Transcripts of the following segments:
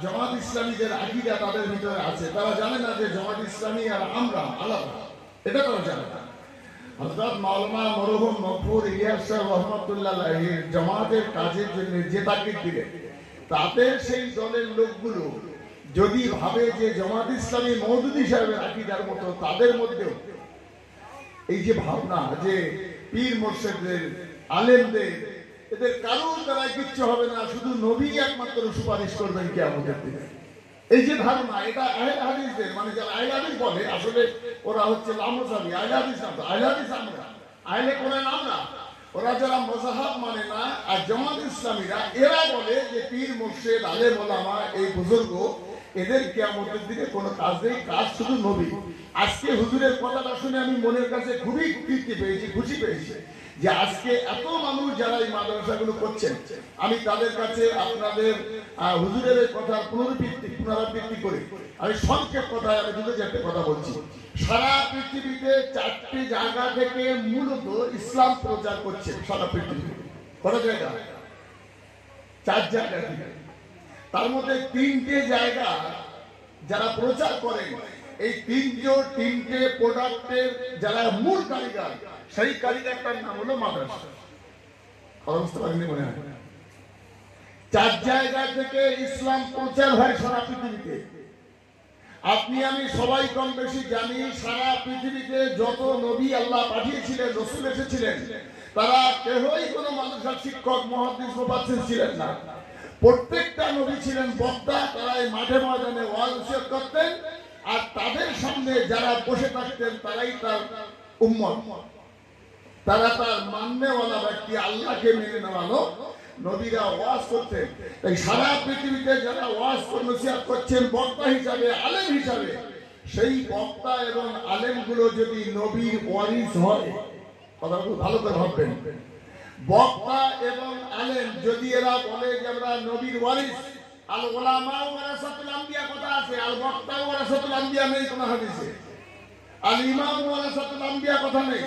জামাত ইসলামীদের আকীদা তাদের ভিতরে আছে, তারা জানে না যে জামাত ইসলামী আর আমরা আলাদা, এটা তারা জানে না। হযরত মাওলানা মরহুম মকবুল ইলিয়াস সাহেব রহমাতুল্লাহ আলাইহি জামাতের কাজের জন্য যে তাকিদ দিলেন, তাদের সেই দলের লোকগুলো যদি ভাবে যে জামাত ইসলামী মওদুদী সাহেবের আকীদার মতো তাদের মধ্যেও এই যে ভাবনা যে পীর মুর্শিদদের আলেমদের এদের কারোর দ্বারা কিচ্ছু হবে না, শুধু নবী একমাত্র সুপারিশ করবেন কিয়ামতের দিনে, এই যে ধারণা, এটা আহলে হাদিসদের, মানে যারা আহলে হাদিস বলে আসলে ওরা হচ্ছে লামসাবি, আহলে হাদিস না, আহলে হাদিস আমরা, আহলে কোরআন আমরা, ওরা যারা মাযহাব মানে না আর জামাত ইসলামীরা এরা বলে যে পীর মুর্শিদ আলেম ওলামা এই বুজুর্গ এদের কিয়ামতের দিনে কোনো কাজ নেই, কাজ শুধু নবী। আজকে হুজুরের কথাটা শুনে আমি মনের কাছে খুবই তৃপ্তি পেয়েছি, খুশি পেয়েছি যে আজকে এত মানুষ যারা এই মাদ্রাসাগুলো করছেন, আমি তাদের কাছে আপনাদের হুজুরের কথার পুনরাবৃত্তি করে আমি সংক্ষেপ কথায় আমি দুটো চারটে কথা বলছি। সারা পৃথিবীতে 4টি জায়গা থেকে মূলত ইসলাম প্রচার করছে, সারা পৃথিবীতে। কত জায়গা? 4 জায়গা থেকে। তার মধ্যে 3টে জায়গা যারা প্রচার করেন, এই 3টে প্রোডাক্টের যারা মূল কারিগর, সেই কারিগরটার নাম হলো মাদ্রাসা। বুঝতে পারেননি মনে হয়? 4 জায়গা থেকে ইসলাম প্রচার হয় সারা পৃথিবীতে। আপনি আমি সবাই কম বেশি জানি, সারা পৃথিবীতে যত নবী আল্লাহ পাঠিয়েছিলেন, রাসূল এসেছিলেন, তারা কেউই কোনো মাদ্রাসার শিক্ষক, মুহাদ্দিস, মুফাসসির ছিলেন না। প্রত্যেকটা নবী ছিলেন বক্তা, তারা এই মাঠে ময়দানে ওয়াজ নসিহত করতেন, আর তাদের সামনে যারা বসে থাকতেন তারাই তার উম্মত, তারা তার মাননেওয়ালা ব্যক্তি, আল্লাহকে মেনে নেওয়ানো নবীরা ওয়াজ করতেন। তাই সারা পৃথিবীতে যারা ওয়াজ নসিহত করছেন বক্তা হিসাবে, আলেম হিসাবে, সেই বক্তা এবং আলেমগুলো যদি নবীর ওয়ারিস হয়, কথাগুলো ভালো করে ভাববেন, বক্তা এবং আলেম যদি এরা বলে যে আমরা নবীর ওয়ারিস, আল উলামা ওয়ারাসাতুল আম্বিয়া কথা আছে, আল বক্তা ওয়ারাসাতুল আম্বিয়া নেই কোন হাদিসে, আল ইমাম ওয়ারাসাতুল আম্বিয়া কথা নেই,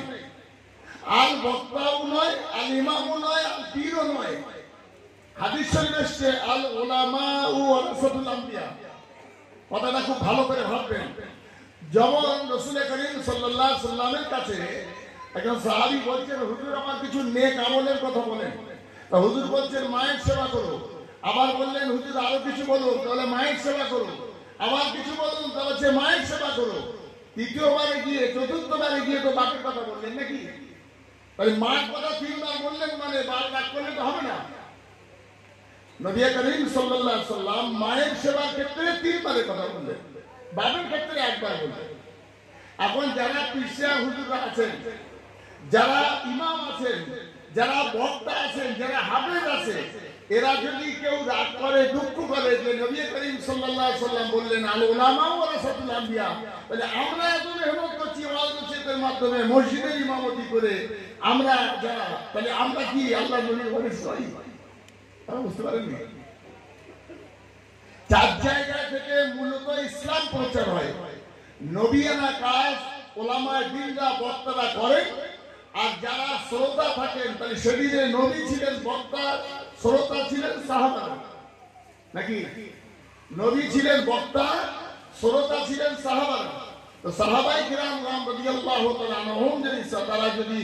আল বক্তাও নয়, আল ইমামও নয়, আল পীরও নয়। হাদিস শরীফে এসেছে আল উলামা ওয়ারাসাতুল আম্বিয়া। কথাটা খুব ভালো করে ভাববেন। যেমন রাসূল করিম সাল্লাল্লাহু আলাইহি সাল্লামের কাছে একজন সাহাবী বলছেন, হুজুর আমার কিছু নেক আমলের কথা বলেন। তা হুজুর বলছেন মায়ের সেবা করো। আবার বললেন হুজুর আরো কিছু বলুন, তাহলে মায়ের সেবা করো। আবার কিছু বলুন, তাহলে হচ্ছে মায়ের সেবা করো। তৃতীয়বারে গিয়ে, চতুর্থবারে গিয়ে তো বাপের কথা বললেন নাকি? তাহলে মার কথা 3বার বললেন, মানে বাপ ডাক করলে তো হবে না। নবী করিম সাল্লাল্লাহু আলাইহি সাল্লাম মায়ের সেবার ক্ষেত্রে 3বারের কথা বললেন, বাপের ক্ষেত্রে 1বার বললেন। এখন যারা পিসা হুজুররা আছেন, যারা ইমাম আছেন, যারা বক্তা আছেন, যারা হাফেজ আছে, এরা যদি কেউ রাগ করে, দুঃখ করে যে নবী করিম সাল্লাল্লাহু আলাইহি সাল্লাম বললেন আল উলামা ওয়ারাসাতুল আম্বিয়া, তাহলে আমরা এত মেহনত করছি ওয়াজ নসিহতের মাধ্যমে, মসজিদের ইমামতি করে, আমরা যারা, তাহলে আমরা কি আল্লাহর নবীর ওয়ারিস নই? বুঝতে পারেননি? 4 জায়গা থেকে মূলত ইসলাম প্রচার হয়। নবিয়ানা কাজ ওলামায়ে দ্বীনরা, বক্তারা করেন, আর যারা শ্রোতা থাকেন, তাহলে সেদিনে নবী ছিলেন বক্তা, শ্রোতা ছিলেন সাহাবারা নাকি? নবী ছিলেন বক্তা, শ্রোতা ছিলেন সাহাবারা। তো সাহাবায়ে কিরাম রাদিয়াল্লাহু তাআলা আনহুম তারা যদি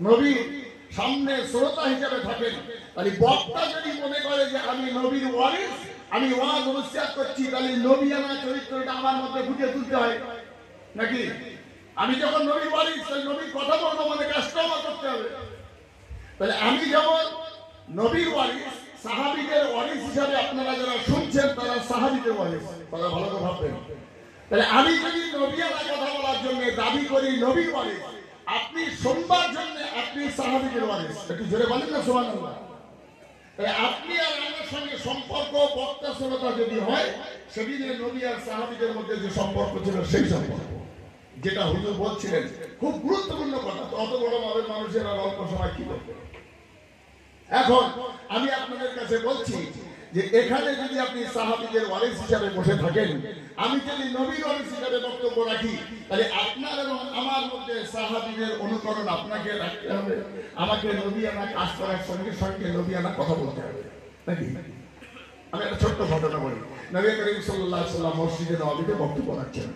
নবীর সামনে শ্রোতা হিসেবে থাকেন, তাহলে বক্তা যদি মনে করে যে আমি নবীর ওয়ারিস, আমি ওয়াজ নসিহত করছি, তাহলে নবিয়ানা চরিত্রটা আমার মধ্যে ফুটিয়ে তুলতে হয় নাকি? আমি যখন নবীর ওয়ারিস, তাহলে নবীর কথা বলবো, মানে কাজটা আমার করতে হবে। তাহলে আমি যেমন নবীর ওয়ারিস, সাহাবীদের ওয়ারিস হিসাবে আপনারা যারা শুনছেন তারা সাহাবীদের ওয়ারিস, তারা ভালো করে ভাববেন। তাহলে আমি যদি নবিয়ানা কথা বলার জন্য দাবি করি নবীর ওয়ারিস, আপনি শুনবার জন্য আপনি সাহাবীদের ওয়ারিস, একটু জোরে বলেন না সুবহানাল্লাহ। তাহলে আপনি আর আমার সঙ্গে সম্পর্ক বক্তা শ্রোতা যদি হয়, সেদিনে নবী আর সাহাবীদের মধ্যে যে সম্পর্ক ছিল সেই সম্পর্ক, যেটা হুজুর বলছিলেন, খুব গুরুত্বপূর্ণ কথা। অত বড় মানের মানুষের আর অল্প সময় কি করবে? এখন আমি আপনাদের কাছে বলছি যে এখানে যদি আপনি সাহাবীদের ওয়ারিস হিসাবে বসে থাকেন, আমি যদি নবীর ওয়ারিস হিসাবে বক্তব্য রাখি, তাহলে আপনার এবং আমার মধ্যে সাহাবীদের অনুকরণ আপনাকে রাখতে হবে। আমাকে নবিয়ানা কাজ করার সঙ্গে সঙ্গে নবিয়ানা কথা বলতে হবে নাকি? আমি একটা ছোট্ট ঘটনা বলি। নবী করিম সাল্লাল্লাহু আলাইহি ওয়াসাল্লাম মসজিদে নববীতে বক্তব্য রাখছেন।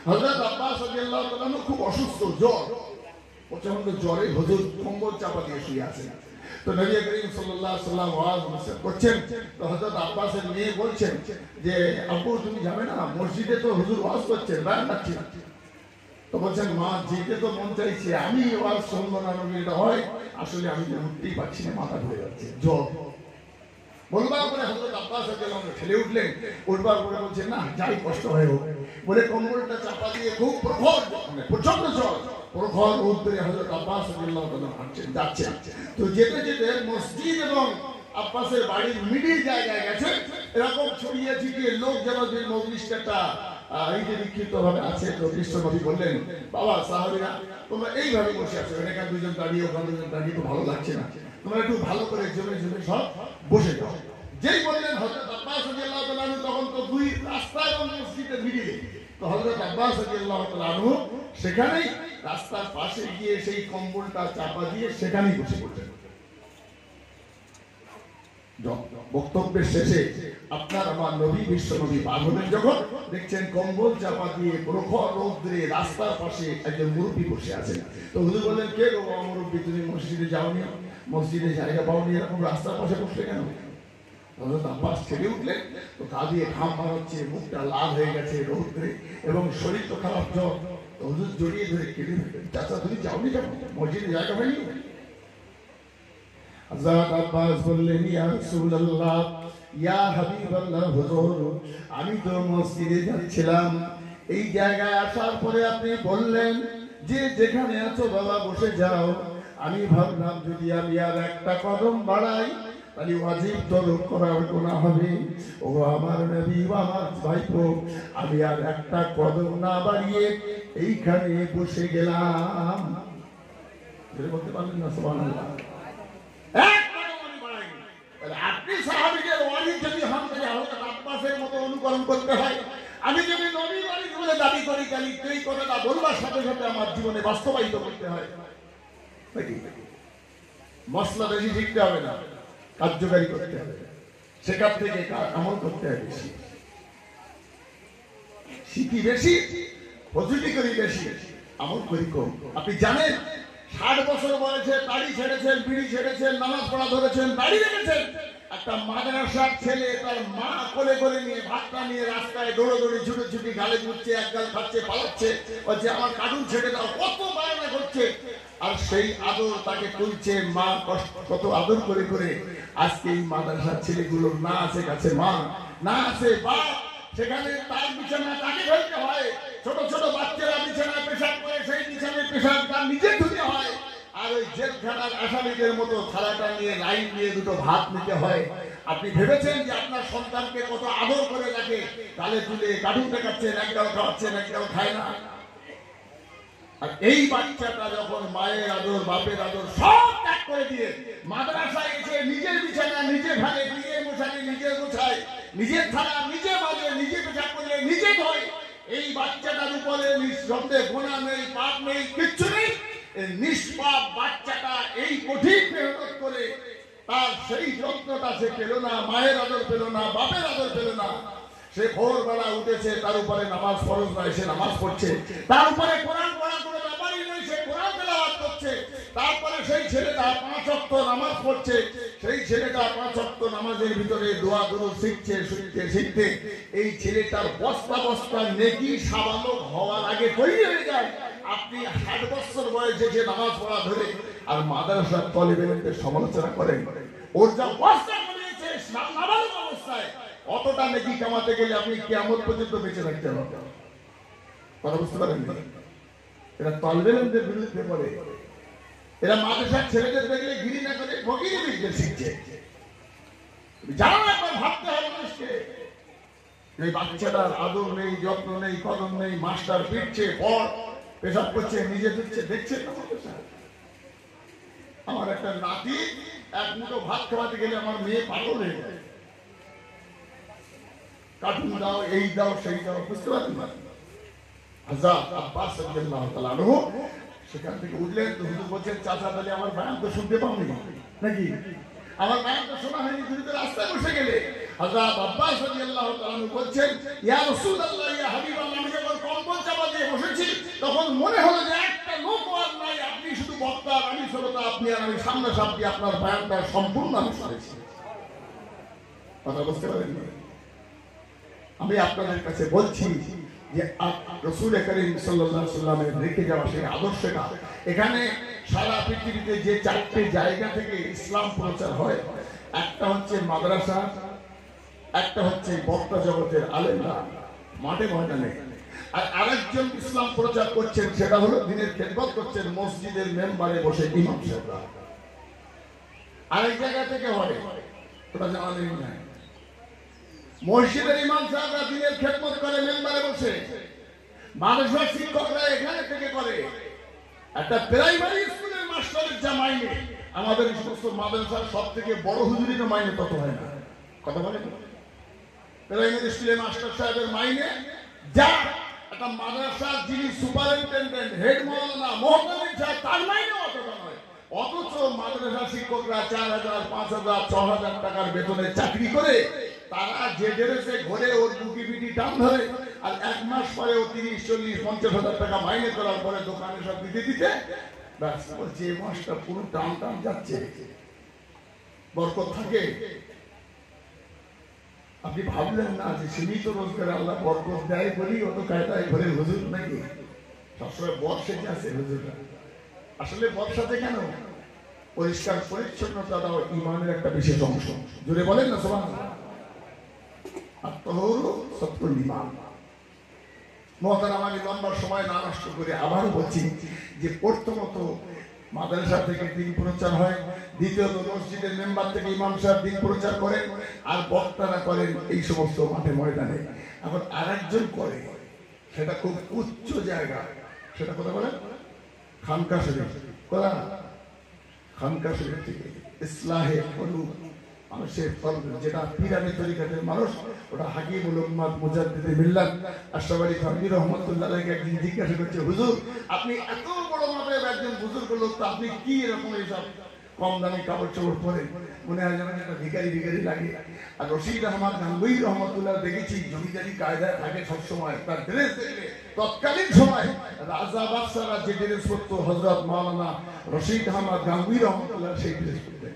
হযরত আব্বাস রাদিয়াল্লাহু তাআলা খুব অসুস্থ, জ্বর, প্রচন্ড জ্বরে হুজুর কম্বল চাপা দিয়ে শুয়ে আছেন। তো নবী করিম সাল্লাল্লাহু আলাইহি ওয়াসাল্লাম ওয়াজ করছেন। তো হযরত আব্বাসের মেয়ে বলছেন যে আব্বু তুমি যাবে না, মসজিদে তো হুজুর ওয়াজ করছেন, বয়ান করছেন। তো বলছেন মা যেতে তো মন চাইছে, আমি ওয়াজ শুনবো না, নবীটা হয় আসলে আমি উঠতেই পারছি না, মাথা ঘুরে যাচ্ছে, জ্বর। বলবার পরে হযরত আব্বাস রাদিয়াল্লাহু আনহু ঠেলে উঠলেন, উঠবার পরে বলছেন না যাই কষ্ট হয় হোক, বলে কম্বলটা চাপা দিয়ে খুব প্রখর প্রচন্ড জ্বর প্রখর রোদ্রে হযরত আব্বাস রাদিয়াল্লাহু তাআলা হাঁটছেন যাচ্ছেন। তো যেতে যেতে মসজিদ এবং আব্বাসের বাড়ির মিডিল জায়গায় গেছে, এরকম ছড়িয়ে ছিটিয়ে লোক যেন যে মজলিসটা এই যে বিক্ষিপ্ত ভাবে আছে। তো বিশ্ব নবী বললেন বাবা সাহাবীরা তোমরা এইভাবে বসে আছো, এখানে দুজন দাঁড়িয়ে ওখানে দুজন দাঁড়িয়ে তো ভালো লাগছে না, তোমরা একটু ভালো করে জমে জমে সব বসে যাও। যেই বললেন হযরত আব্বাস রাদিয়াল্লাহু তাআলা আনহু, তখন তো দুই রাস্তা এবং মসজিদের মিডিলে। তো হযরত আব্বাস রাদিয়াল্লাহু তাআলা আনহু সেখানেই রাস্তার পাশে গিয়ে সেই কম্বলটা চাপা দিয়ে সেখানেই বসে পড়লেন। বক্তব্যের শেষে আপনার আমার নবী বিশ্ব নবী পার হলেন যখন, দেখছেন কম্বল চাপা দিয়ে প্রখর রৌদ্রে রাস্তার পাশে একজন মুরব্বী বসে আছেন। তো হুজুর বললেন কে গো মুরব্বী, তুমি মসজিদে যাওনি, মসজিদে জায়গা পাওনি, এরকম রাস্তার পাশে বসলে কেন? হযরত আব্বাস ছেড়ে উঠলেন। তো গা দিয়ে ঘাম বার হচ্ছে, মুখটা লাল হয়ে গেছে রৌদ্রে, এবং শরীর তো খারাপ, জ্বর। তো হুজুর জড়িয়ে ধরে কেঁদে ফেললেন, চাচা তুমি যাওনি কেন, মসজিদে জায়গা পাইনি? হযরত আব্বাস বললেন ইয়া রাসূলুল্লাহ, ইয়া হাবিবাল্লাহ, হুজুর আমি তো মসজিদে যাচ্ছিলাম, এই জায়গায় আসার পরে আপনি বললেন যে যেখানে আছো বাবা বসে যাও। আমি ভাবলাম যদি আমি আর একটা কদম বাড়াই তাহলে ওয়াজিব তরক করার গুনাহ হবে। ও আমার নবী, আমার ভাইপো, আমি আর একটা কদম না বাড়িয়ে এইখানে বসে গেলাম। বলতে পারলেন না সুবহানাল্লাহ? আপনি সাহাবীদের ওয়ালি যদি হন তাহলে হযরত আব্বাসের মতো অনুকরণ করতে হয়। আমি যদি নবী ওয়ালি বলে দাবি করি তাহলে এই কথাটা বলবার সাথে সাথে আমার জীবনে বাস্তবায়িত করতে হয়। মশলা বেশি শিখতে হবে না, কার্যকারী করতে হবে, সেখান থেকে আমল করতে হবে বেশি। শিখি বেশি, প্রস্তুতি করি বেশি, আমল করি কম। আপনি জানেন 60 বছর বয়সে দাড়ি ছেড়েছেন, বিড়ি ছেড়েছেন, নামাজ পড়া ধরেছেন, দাড়ি রেখেছেন। একটা মাদ্রাসার ছেলে তার মা কোলে করে নিয়ে ভাতটা নিয়ে রাস্তায় দৌড়োদৌড়ি ছুটোছুটি গালে ঘুরছে, এক গাল খাচ্ছে, পালাচ্ছে, বলছে আমার কার্টুন ছেড়ে দাও, কত বায়না করছে। আর সেই আদর তাকে তুলছে মা, কত আদর করে করে। আজকে এই মাদ্রাসার ছেলেগুলোর না আছে কাছে মা, না আছে বাপ, সেখানে তার বিছানা তাকে ফেলতে হয়। ছোট ছোট বাচ্চারা বিছানায় পেশাব করে, সেই বিছানায় পেশাব তার নিজে ধুতে হয়। আর ওই জেলখানার আসামিদের মতো থালাটা নিয়ে লাইন দিয়ে দুটো ভাত নিতে হয়। আপনি ভেবেছেন যে আপনার সন্তানকে কত আদর করে রাখে, তালে তুলে কার্টুন দেখাচ্ছেন, একটাও খাওয়াচ্ছেন, একটাও খায় না। আর এই বাচ্চাটা যখন মায়ের আদর, বাপের আদর সব ত্যাগ করে দিয়ে মাদ্রাসায় এসে নিজের বিছানা নিজে ভাঙে, নিজের মশারি নিজে গোছায়, নিজের থালা নিজে বাজে, নিজে পেশাব করে নিজে ধোয়, এই বাচ্চাটার উপরে নিঃশব্দে গুনাহ নেই, পাপ নেই, কিচ্ছু নেই। এই নিষ্পাপ বাচ্চাটা এই কঠিন মেহনত করে তার সেই যত্নটা সে পেল না, মায়ের আদর পেল না, বাপের আদর পেল না। সে ভোরবেলা উঠেছে, তার উপরে নামাজ ফরজ নয়, সে নামাজ পড়ছে। তার উপরে কোরআন পড়ার কোনো ব্যাপারই নয়, সে কোরআন তেলাওয়াত করছে। তারপরে সেই ছেলেটা 5 ওয়াক্ত নামাজ পড়ছে, সেই ছেলেটা 5 ওয়াক্ত নামাজের ভিতরে দোয়া দুরূদ শিখছে, শিখতে শিখতে এই ছেলেটার বস্তা বস্তা নেকি সাবালক হওয়ার আগে তৈরি হয়ে যায়। আপনি 60 বছর বয়সে যে নামাজ পড়া ধরে আর মাদ্রাসার তলেবেলদের সমালোচনা করেন, ওর যা বস্তা করিয়েছে নাবালক অবস্থায়, অতটা নেকি কামাতে গেলে আপনি কিয়ামত পর্যন্ত বেঁচে থাকতে হবে। কথা বুঝতে পারেন? এরা তলবেলদের বিরুদ্ধে বলে, এরা মাদ্রাসার ছেলেদের দেখলে ঘৃণা না করে ফকিরি বিদ্যা শিখছে। জানো না, একবার ভাবতে হবে মানুষকে। এই বাচ্চাটার আদর নেই, যত্ন নেই, কদর নেই, মাস্টার পিটছে, পর পেশাব করছে, নিজে দিচ্ছে, দেখছে। আমার একটা নাতি এক মুঠো ভাত খাওয়াতে গেলে আমার মেয়ে পাগল হয়ে যায়, কার্টুন দাও, এই দাও, সেই দাও, বুঝতে পারেন না? হযরত আব্বাস রাদিয়াল্লাহু তাআলা আনহু সেখান থেকে উঠলেন। তো হুজুর বলছেন চাচা তাহলে আমার বয়ান তো শুনতে পাওনি নাকি? আমার বয়ান তো শোনা হয়নি, তুমি তো রাস্তায় বসে গেলে। হযরত আব্বাস রাদিয়াল্লাহু তাআলা বলছেন, ইয়া রাসূলুল্লাহ, ইয়া হাবিবাল্লাহ, আমি যখন কম্বল চাপা দিয়ে বসেছি তখন মনে হলো যে একটা লোক আর নাই, আপনি শুধু বক্তা, আমি শ্রোতা, আপনি আর আমি সামনাসামনি আপনার বয়ানটা সম্পূর্ণ আমি শুনেছি। কথা বুঝতে পারেন? আমি আপনাদের কাছে বলছি যে রাসূল করিম সাল্লাল্লাহু আলাইহি ওয়াসাল্লামের রেখে যাওয়া সেই আদর্শটা এখানে সারা পৃথিবীতে যে চারটি জায়গা থেকে ইসলাম প্রচার হয়, একটা হচ্ছে মাদ্রাসা, একটা হচ্ছে বক্তা জগতের আলেমরা মাঠে ময়দানে, আর আরেকজন ইসলাম প্রচার করছেন সেটা হলো দিনের খেদমত করছেন মসজিদের মেম্বারে বসে ইমাম সাহেবরা। আরেক জায়গা থেকে হয়, ওটা জানা নেই না। মসজিদের ইমাম সাহেবরা দিনের খেদমত করে মেম্বারে বসে, মাদ্রাসার শিক্ষকরা এখানে থেকে করে। একটা প্রাইমারি স্কুলের মাস্টারের যা মাইনে, আমাদের সমস্ত মাদ্রাসার সব থেকে বড় হুজুরের মাইনে তত হয় না। কথা বলেন? প্রাইমারি স্কুলের মাস্টার সাহেবের মাইনে যা একটা মাদ্রাসার যিনি সুপারিনটেন্ডেন্ট, হেড মাওলানা, মোহাম্মদ সাহেব, তার মাইনে অতটা নয়। অথচ মাদ্রাসা শিক্ষকরা ৪,০০০, ৫,০০০, ৬,০০০ টাকার বেতনে চাকরি করে তারা যে ড্রেসে ঘরে ওর বুকি পিটি টান ধরে, আর ১ মাস পরে ও ৩০, ৪০, ৫০,০০০ টাকা মাইনে করার পরে দোকানে সব দিতে দিতে ব্যাস যে মাসটা পুরো টান টান যাচ্ছে, বরকত থাকে। আপনি ভাবলেন না যে সীমিত রোজগার আল্লাহ বরকত দেয় বলি অত কায়দায় ঘরে হুজুর নাকি সবসময় বর্ষে আছে হুজুররা। আসলে বর্ষাতে কেন? পরিষ্কার পরিচ্ছন্নতাটাও ইমানের একটা বিশেষ অংশ। জুড়ে বলেন না সুবহানাল্লাহ। আমি লম্বা সময় না নষ্ট করে আবারও বলছি যে প্রথমত মাদ্রাসা থেকে দিন প্রচার হয়, দ্বিতীয়ত মসজিদের মেম্বার থেকে ইমাম সাহেব দিন প্রচার করেন, আর বক্তারা করেন এই সমস্ত মাঠে ময়দানে। এখন আরেকজন করে, সেটা খুব উচ্চ জায়গা, সেটা কথা বলেন খানকা শরীফ। কথা খানকা শরীফ থেকে ইসলাহে কলুব, মানুষের যেটা পিরামিড তরিকাতের মানুষ, ওটা হাকিমুল উম্মাত মুজাদ্দিদে মিল্লাত আশরাফ আলী থানভী রাহমাতুল্লাহ আলাইহি একদিন জিজ্ঞাসা করছে, হুজুর আপনি এত বড় মাপের একজন বুজুর্গ লোক, তো আপনি কি এরকম এইসব কম দামি কাপড় চোপড় পরে? মনে হয় যেন একটা ভিখারি ভিখারি লাগে। আর রশিদ আহমদ গাঙ্গুহি রহমতুল্লাহ দেখেছি জমিদারি কায়দায় থাকে সবসময়, তার ড্রেস দেখলে তৎকালীন সময় রাজা বাদশারা যে ড্রেস পরতো হযরত মাওলানা রশিদ আহমদ গাঙ্গুহি রহমতুল্লাহ সেই ড্রেস পরতেন।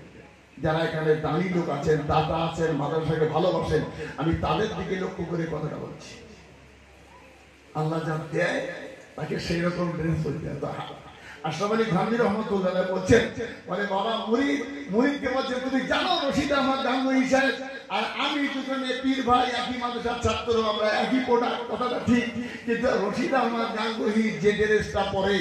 যারা এখানে দানি লোক আছেন, দাতা আছেন, মাদ্রাসাকে ভালোবাসেন, আমি তাদের দিকে লক্ষ্য করে কথাটা বলছি। আল্লাহ যা দেয় তাকে সেই রকম ড্রেস পরতে হয়। আশরাফ আলী থানভী রাহমাতুল্লাহ বলছেন, বলে বাবা মুরিদকে বলছেন, তুমি জানো রশিদ আহমদ গাঙ্গুহি সাহেব আর আমি দুজনে পীর ভাই, একই মাদ্রাসার ছাত্র, আমরা একই প্রোডাক্ট। কথাটা ঠিক, কিন্তু রশিদ আহমদ গাঙ্গুহি যে ড্রেসটা পরে,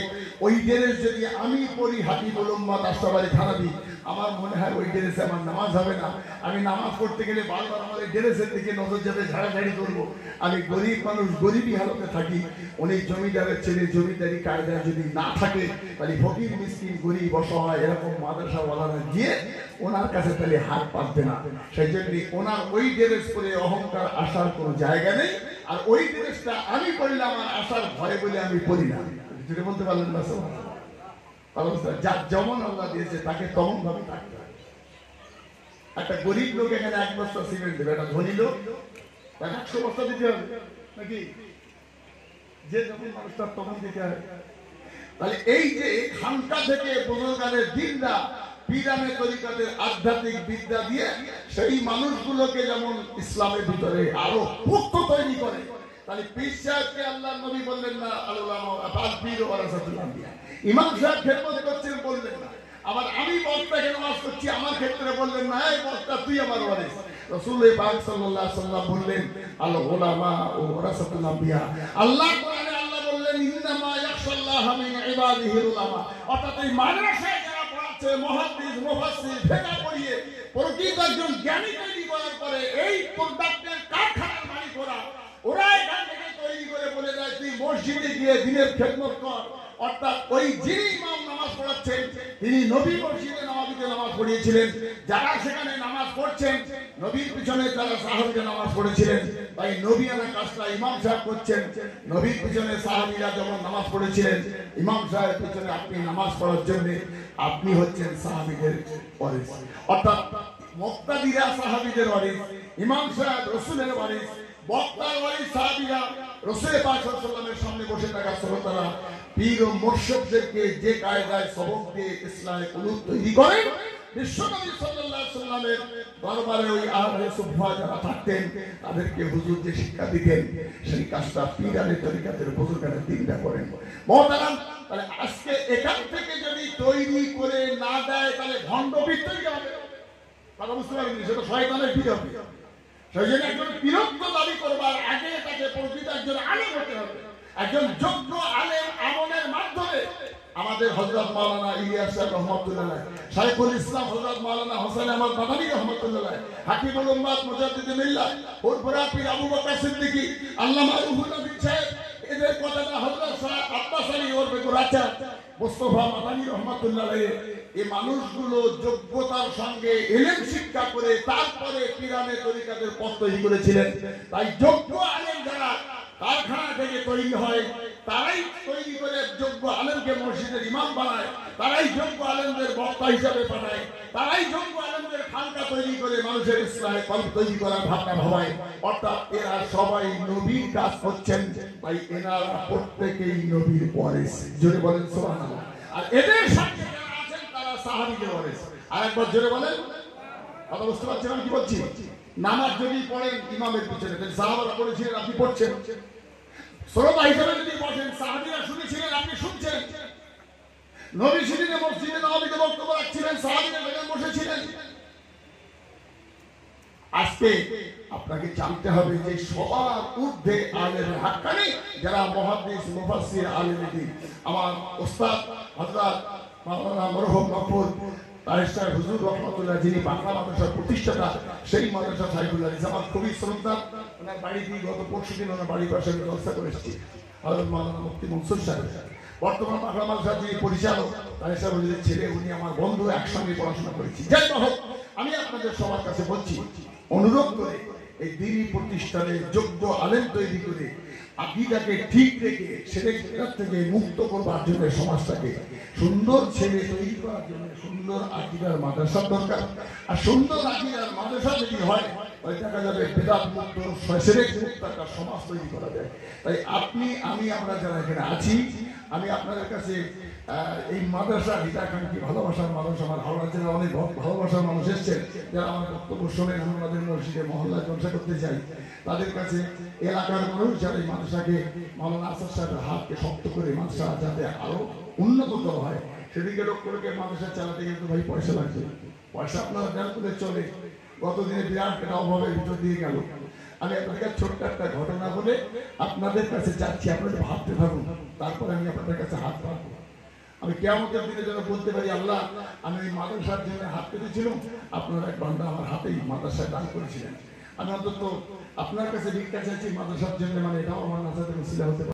ওই ড্রেস যদি আমি পরি হাবিবুল উম্মাত আশরাফ আলী থানভী, আমার মনে হয় ওই ড্রেসে আমার নামাজ হবে না। আমি নামাজ পড়তে গেলে বারবার আমার এই ড্রেসের দিকে নজর যাবে, ঝাড়াঝাড়ি করবো। আমি গরিব মানুষ, গরিবই হালতে থাকি। উনি জমিদারের ছেলে, জমিদারি কায়দায় যদি না থাকে, তাহলে ফকির মিসকিন গরিব অসহায় এরকম মাদ্রাসাওয়ালারা গিয়ে ওনার কাছে তাহলে হাত পাতবে না। সেই জন্য ওনার ওই ড্রেস পরে অহংকার আসার কোনো জায়গা নেই। আর ওই ড্রেসটা আমি পড়লে আমার আসার ভয় বলে আমি পড়ি না। যেটা বলতে পারলেন না সব, যার যেমন আল্লাহ দিয়েছে তাকে তেমন ভাবে থাকতে হয়। একটা গরিব লোক এখানে 1 বস্তা সিমেন্ট দেবে, একটা ধনী লোক তাকে 100 বস্তা দিতে হবে নাকি? যে যখন মানুষটা তখন দিতে হয়। তাহলে এই যে খানকা থেকে বুজুর্গানের দিনরা পিরামিড তরিকাতের আধ্যাত্মিক বিদ্যা দিয়ে সেই মানুষগুলোকে যেমন ইসলামের ভিতরে আরো পুক্ত তৈরি করে, তাহলে পীর সাহেবকে আল্লাহর নবী বললেন না ইমাম সাহেব খেদমত করছেন বললেন না। আবার আমি বক্তাকে নামাজ করছি, আমার ক্ষেত্রে বললেন না এই বক্তা তুই আমার ওয়ারিস। রাসূল পাক সাল্লাল্লাহু আলাইহি ওয়াসাল্লাম বললেন আল উলামা ওয়ারাসাতুল আম্বিয়া। আল্লাহ কোরআনে আল্লাহ বললেন ইন্নামা ইয়াখশাল্লাহ মিন ইবাদিহিল উলামা। অর্থাৎ এই মাদ্রাসায় যারা পড়াচ্ছে, মুহাদ্দিস, মুফাসসির, ফিকহ পড়িয়ে প্রকৃত একজন জ্ঞানী তৈরি করার পরে এই প্রোডাক্টের কারখানার মালিক ওরা এখান থেকে তৈরি করে বলে দেয় তুই মসজিদে গিয়ে দিনের খেদমত কর। অর্থাৎ ওই যিনি ইমাম নামাজ পড়াচ্ছেন তিনি নবী মসজিদে নববীতে নামাজ পড়িয়েছিলেন। যারা সেখানে নামাজ পড়ছেন নবীর পিছনে তারা সাহাবীরা নামাজ পড়েছিলেন, তাই নবীয়ানা কাজটা ইমাম সাহেব করছেন। নবীর পিছনে সাহাবীরা যেমন নামাজ পড়েছিলেন, ইমাম সাহেবের পিছনে আপনি নামাজ পড়ার জন্য আপনি হচ্ছেন সাহাবীদের ওয়ারিস। অর্থাৎ মুক্তাদিরা সাহাবীদের ওয়ারিস, ইমাম সাহেব রসুলের ওয়ারিস, বক্তার ওয়ারিস সাহাবীরা রাসূল পাক সাল্লাল্লাহু আলাইহি ওয়াসাল্লামের সামনে বসে থাকা শ্রোতারা পীর ও মুর্শিদদেরকে যে কায়দায় সবক দিয়ে ইসলামে কুলুব তৈরি করে, বিশ্বনবী সাল্লাল্লাহু আলাইহি ওয়াসাল্লামের দরবারে ওই আহলে সুফা যারা থাকতেন তাদেরকে হুজুর যে শিক্ষা দিতেন সেই কাজটা পীরানের তরিকাতের বুজুর্গরা দিনটা করেন। মুহতারাম, তাহলে আজকে এখান থেকে যদি তৈরি করে না দেয় তাহলে ভণ্ড পীর তৈরি হবে। কথা বুঝতে পারেন? সেটা শয়তানের পীর হবে। সেই জন্য একজন পীরত্ব দাবি করবার আগে তাকে প্রকৃত একজন আলেম হতে হবে। একজন যোগ্য আলেম আমলের মাধ্যমে আমাদের হযরত মাওলানা ইলিয়াস সাহেব রহমাতুল্লাহ আলাইহি, শাইখুল ইসলাম হযরত মাওলানা হোসেন আহমদ মাদানী রহমাতুল্লাহ আলাইহি, হাকিমুল উম্মাত মুজাদ্দিদ মিল্লাহ পুরপুরা পীর আবু বকর সিদ্দিকী, আল্লামা রুহুল আমিন সাহেব, এদের কথাটা হযরত সাহেব আব্বাস আলী ওরফে গোরাচা, মুস্তাফা মাদানী রহমাতুল্লাহ আলাইহি, এই মানুষগুলো যোগ্যতার সঙ্গে ইলম শিক্ষা করে তারপরে পীরানের তরিকাতের পথ তৈরি করেছিলেন। তাই যোগ্য আলেম যারা কারখানা থেকে তৈরি হয় তারাই তৈরি করে যোগ্য আলেমকে মসজিদের ইমাম বানায়, তারাই যোগ্য আলেমদের বক্তা হিসাবে পাঠায়, তারাই যোগ্য আলেমদের খানকা তৈরি করে মানুষের ইসলামে কলব তৈরি করার ভাবনা ভাবায়। অর্থাৎ এরা সবাই নবীর কাজ করছেন, তাই এনারা প্রত্যেকেই নবীর ওয়ারিস। জোরে বলেন সুবহানাল্লাহ। আর এদের সাথে যারা আছেন তারা সাহাবীদের ওয়ারিস। আরেকবার জোরে বলেন। কথা বুঝতে পারছেন আমি কি বলছি? নামাজ যদি পড়েন ইমামের পিছনে, তাহলে সাহাবারা পড়েছিলেন, আপনি পড়ছেন। শ্রোতা হিসেবে যদি বসেন, সাহাবীরা শুনেছিলেন, আপনি শুনছেন। নবী সেদিনে মসজিদে নববীতে বক্তব্য রাখছিলেন, সাহাবীরা সেখানে বসেছিলেন। আজকে আপনাকে জানতে হবে যে সবার ঊর্ধ্বে আলেম হাক্কানি যারা মুহাদ্দিস মুফাসসির আলেম দ্বীন, আমার ওস্তাদ হযরত মাওলানা মরহুম মকবুল তাহের হুজুর রহমাতুল্লাহ, যিনি বাংলা মাদ্রাসার প্রতিষ্ঠাতা, সেই মাদ্রাসা সাইফুল্লাহ আমার খুবই শ্রদ্ধা। ওনার বাড়ি দিয়ে গত পরশু দিন ওনার বাড়ির পাশে আমি ব্যবস্থা করে এসেছি। হযরত মাওলানা মুফতি মনসুর সাহেব, বর্তমান বাংলা মাদ্রাসার যিনি পরিচালক, তাহের সাহেব হুজুরের ছেলে, উনি আমার বন্ধু, একসঙ্গে পড়াশোনা করেছি। যাই হোক, আমি আপনাদের সবার কাছে বলছি, অনুরোধ করে এই দ্বীনি প্রতিষ্ঠানে যোগ্য আলেম তৈরি করে আকীদাকে ঠিক রেখে শিরক বিদআত থেকে মুক্ত করবার জন্য সমাজটাকে সুন্দর ছেলে তৈরি করার জন্য সুন্দর আকীদার মাদ্রাসা দরকার। আর সুন্দর আকীদার মাদ্রাসা যদি হয়, ওই দেখা যাবে বিদআত মুক্ত শিরক মুক্ত একটা সমাজ তৈরি করা যায়। তাই আপনি আমি আমরা যারা এখানে আছি, আমি আপনাদের কাছে এই মাদ্রাসা হিতাকাঙ্ক্ষী ভালোবাসার মানুষ, আমার হাওড়া জেলার অনেক ভালোবাসার মানুষ এসছেন যারা আমার বক্তব্য শোনেন, আমি আমাদের মসজিদে মহল্লায় জলসা করতে চাই, তাদের কাছে এলাকার মানুষ যারা এই মাদ্রাসাকে মাওলানা আসাদ সাহেবের হাতকে শক্ত করে মাদ্রাসা যাতে আরো উন্নততর হয় সেদিকে লক্ষ্য রেখে মাদ্রাসা চালাতে কিন্তু ভাই পয়সা লাগবে। পয়সা আপনারা দেন করে চলে। গতদিনে বিরাট একটা অভাবের ভিতর দিয়ে গেল। আমি আপনাদের ছোট্ট একটা ঘটনা বলে আপনাদের কাছে যাচ্ছি, আপনাদের ভাবতে থাকুন, তারপর আমি আপনাদের কাছে হাত পাবো। আমি কিয়ামতের দিনে যেন বলতে পারি, আল্লাহ আমি এই মাদ্রাসার জন্য হাত পেতেছিলাম, আপনারা এক বান্দা আমার হাতেই মাদ্রাসায় দান করেছিলেন। আমি অন্তত আপনার কাছে ভিক্ষা চাইছি মাদ্রাসার জন্য, মানে এটাও আমার নাজাতের উসিলা হতে পারে।